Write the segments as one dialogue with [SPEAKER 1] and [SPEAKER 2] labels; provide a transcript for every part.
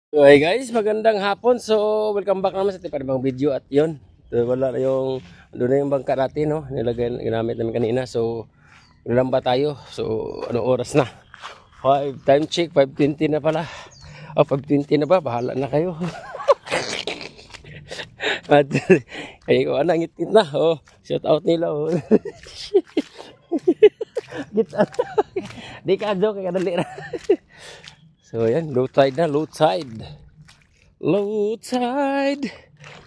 [SPEAKER 1] Hey guys, magandang hapon. So, welcome back naman sa ating panibang video at yun. Wala na yung, doon na yung bangka natin, no? Nilagay, ginamit namin kanina. So, nilamba tayo. So, ano oras na? 5, time check, 5:20 na pala. O, 5:20 na ba? Bahala na kayo. At, kayo ko, ngit-ngit na. Oh, shout out nila. Oh. Git di ka joke, kadali na. So, yan, low tide na, low tide. Low tide,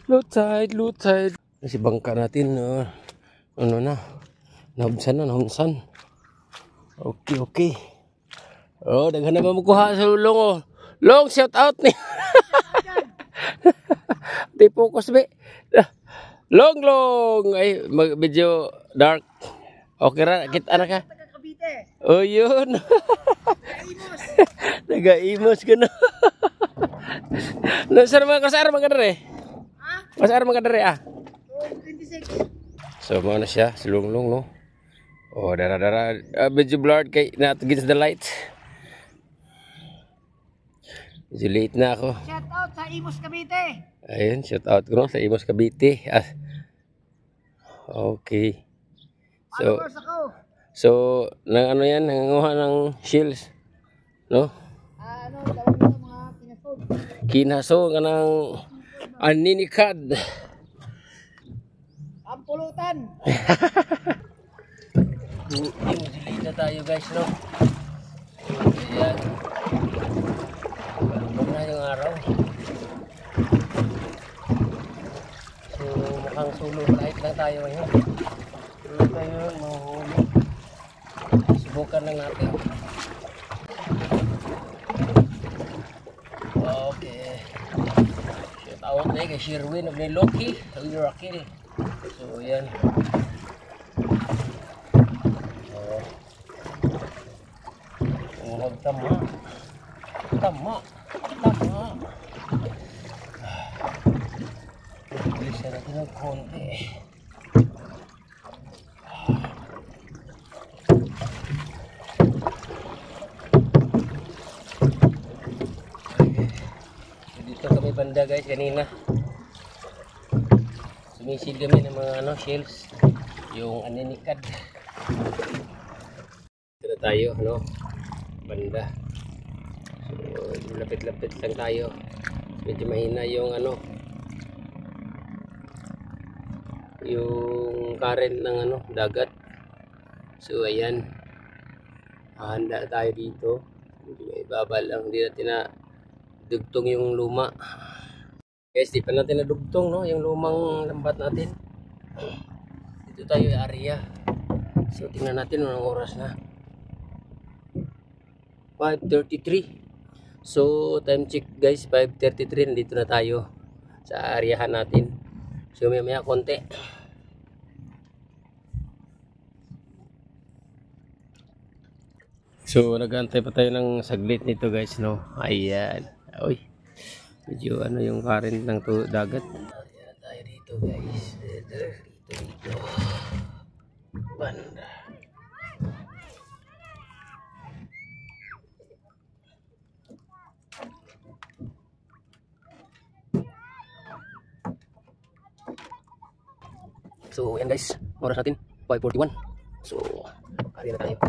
[SPEAKER 1] low tide, low tide. Si bangka natin, ano na, nahumsan. Okay, okay. Oh, daghan na ba makuha sa lulong, oh. Long, shout out ni. Di focus, be. Long. Ay, medyo dark. Okay ra, kita na ka. Oh, yun. Nag-imos ka na. Nasar mga kadere. Masar mga kadere ah. 26. So mo na siya, silunglong no. Oh, dara. Medyo blurred kay not against the light. Medyo late na ako.
[SPEAKER 2] Shout out sa Imos Cavite.
[SPEAKER 1] Ayun, shout out ko no, sa Imos Cavite. Ah. Okay. So, nang ano yan, nanganguha ng shells. No?
[SPEAKER 2] Ano, tawag nito mga kinasod.
[SPEAKER 1] Kinaso ka ng aninikad.
[SPEAKER 2] Ang pulutan.
[SPEAKER 1] Late na tayo guys, no? Ayan. Huwag na yung araw. So, mukhang solo flight lang tayo ngayon. Solo tayo, mahuhuli. Subukan lang natin. Okay. Shout out na kay Sherwin of Loki. Ang Rakil. So, yan. Huwag tama. Bilisan natin ng konti. Dito kami banda guys kanina. Sumisid kami ng mga shells. Yung aninikad. Ito na tayo, banda. So, lapit-lapit lang tayo. Medyo mahina yung yung current ng dagat. So, ayan. Hahanda tayo dito. Medyo may babal lang. Hindi natin na dugtong yung luma. Guys, di pa natin na dugtong, no? Yung lumang lambat natin. Dito tayo yung area. So, tingnan natin anong oras na. 5:33. So, time check guys, 5:33. Nandito na tayo sa areahan natin. So, maya konti. So, nag-aantay pa tayo ng saglit nito guys, no? Ayan. Uy. Medyo yung current ng dagat. Ayan tayo dito guys. Dito. Banda. So, ayan guys, oras natin 5:41. So, kaya na tayo.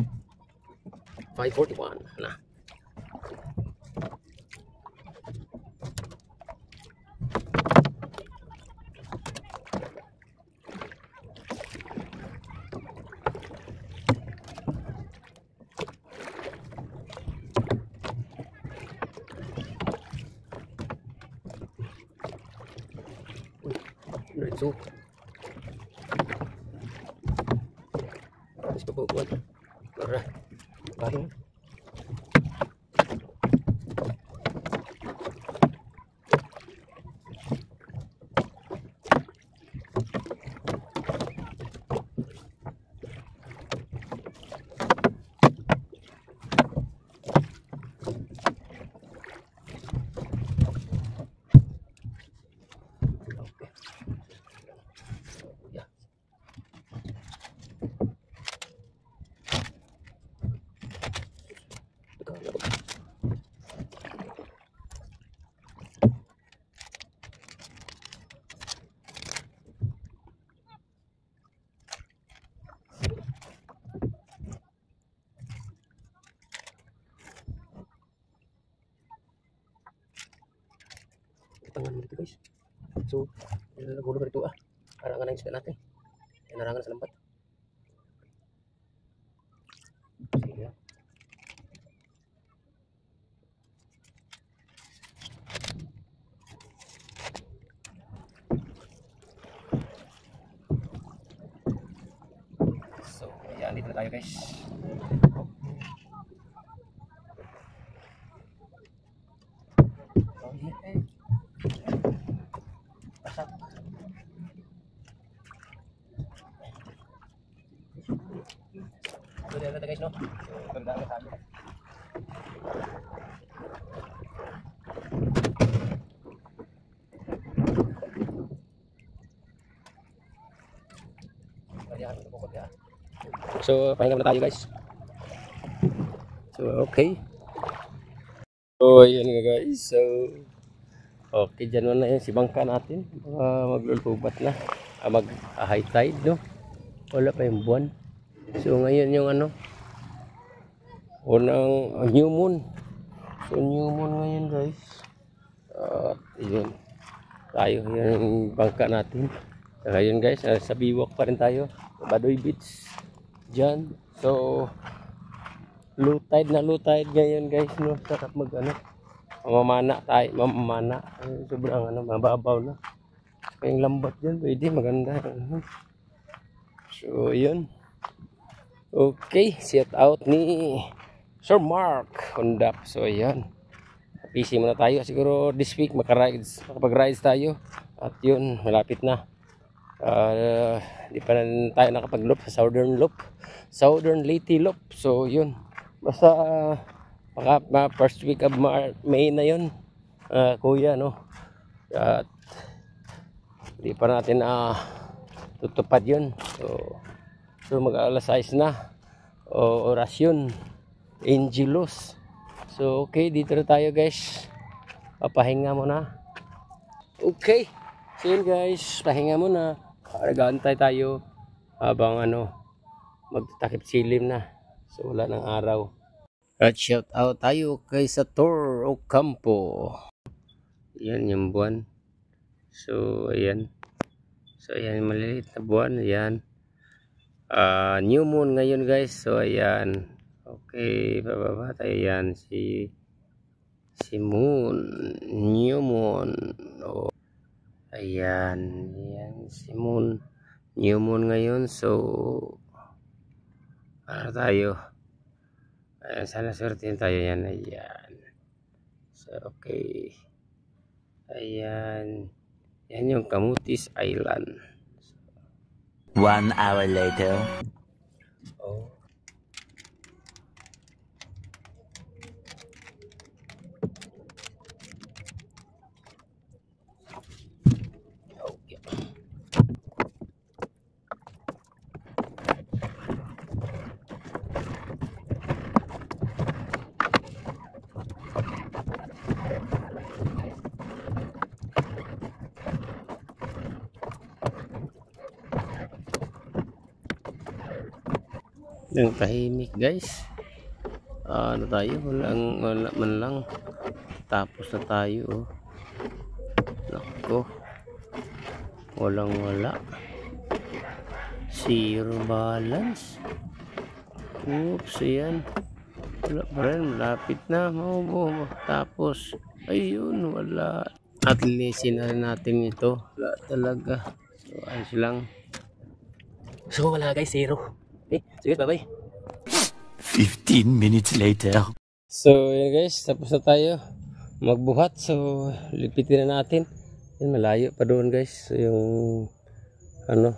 [SPEAKER 1] 5:41 na. So, habis kebukuan marah baru tangan mo dito guys. So, nagulo ba ito Harangan na yung isda natin. Yan narangan sa lambat. Sige. So, ayan, dito na tayo guys. Oh, yeah. Pasak. So, dito na guys, no? So, tanda na tayo. So, pahinga muna tayo guys. So, okay. So, ayan nga guys. So, okay, dyan muna yun si bangka natin. Maglulubat na. Mag-high tide, no? Wala pa yung buwan. So, ngayon yung ano, unang new moon. So, new moon ngayon guys. At yun. Tayo, yan yung bangka natin. Ngayon guys, sa biwak pa rin tayo. Badoy Beach. Diyan. So, low tide ngayon guys, no? Sarap mag ano, mamamana tayo, mamamana. Sobrang ano, mababaw na. So, yung lambat dyan, pwede, maganda. So, yun. Okay, shout out ni Sir Mark Hondap. So, ayan. Busy muna tayo. Siguro this week makapag-rides tayo. At yun, malapit na. Di pa na tayo nakapag-loop sa Southern Leyte Loop. So yun, basta first week of May na yun, kuya, no? At di pa natin tutupad yun. So mag-alas 6 na orasyon Angelos. So okay, dito na tayo guys, papahinga muna. Okay, so yun guys, pahinga muna. Nag-aantay tayo habang ano, magtatakip silim na. So wala ng araw. At shout out tayo kay Sator Ocampo. Yan yung buwan. So ayan. So ayan yung maliliit na buwan. Ayan. New moon ngayon guys. So ayan. Okay, bababa tayo yan. Si moon. New moon. Oh. Ayan, yan si moon, new moon ngayon. So para tayo, ayan, sana swertihin tayo yan. Ayan, so okay, ayan, yan yung Camotes Island.
[SPEAKER 3] 1 hour later.
[SPEAKER 1] Oh. Yung tahimik guys. Ano tayo, wala man lang, tapos na tayo. Oh. Nako, wala, zero balance. Oops, ayan, wala pa rin, malapit na tapos. Ayun, wala. At least na rin natin ito, wala talaga. So ayos lang. So wala guys, zero. Sige, bye-bye.
[SPEAKER 3] 15 minutes later.
[SPEAKER 1] So yun guys, tapos na tayo magbuhat. So lipitin na natin. Yan, malayo pa doon guys. So, yung ano,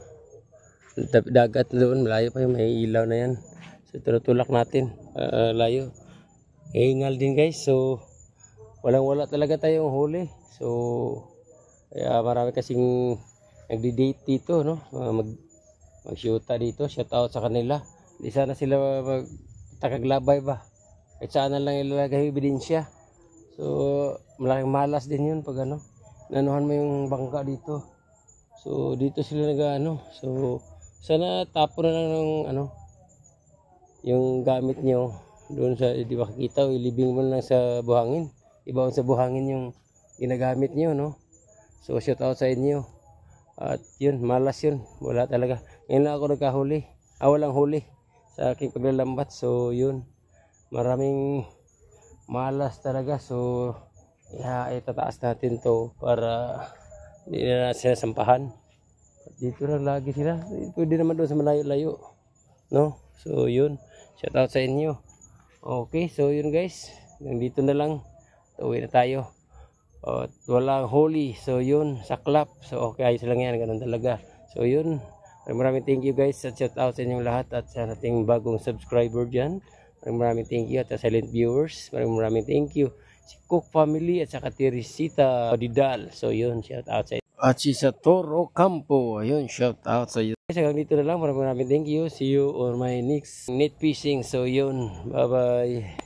[SPEAKER 1] dagat doon, malayo pa yung may ilaw na yan. So tinutulak natin, layo. Hingal din guys. So wala talaga tayong huli. So kaya marami kasing nagdi-date dito, no? Mag-shoota dito, shout out sa kanila. Di sana sila magtakaglabay ba? Kahit saan na lang ilalagay ebidensya. So malaking malas din yun pag ano, nanuhan mo yung bangka dito. So dito sila nag-ano. So sana tapon na lang ng ano, yung gamit nyo doon sa, di ba kita, ilibing mo lang sa buhangin. Ibaon sa buhangin yung ginagamit nyo, no? So shout out sa inyo. At yun, malas yun. Wala talaga. Ngayon lang ako nagkahuli. Walang huli sa aking paglalambat. So yun, maraming malas talaga. So itataas natin to para hindi na sinasampahan. At dito lang lagi sila. Pwede naman doon sa malayo-layo, no? So yun, shout out sa inyo. Okay, so yun guys, nandito na lang. Uwi na tayo. At walang huli. So yun, saklap. So okay, ayos lang yan. Ganun talaga. So yun, maraming thank you guys. At shout out sa inyong lahat. At sa ating bagong subscriber dyan, maraming thank you. At sa silent viewers, maraming thank you. Si Cook family at saka Teresita Didal. So yun, shout out sa inyo. At si Satoro Campo, ayun, shout out sa iyo. Guys, hanggang dito na lang. Maraming thank you. See you on my next net fishing. So yun, bye bye.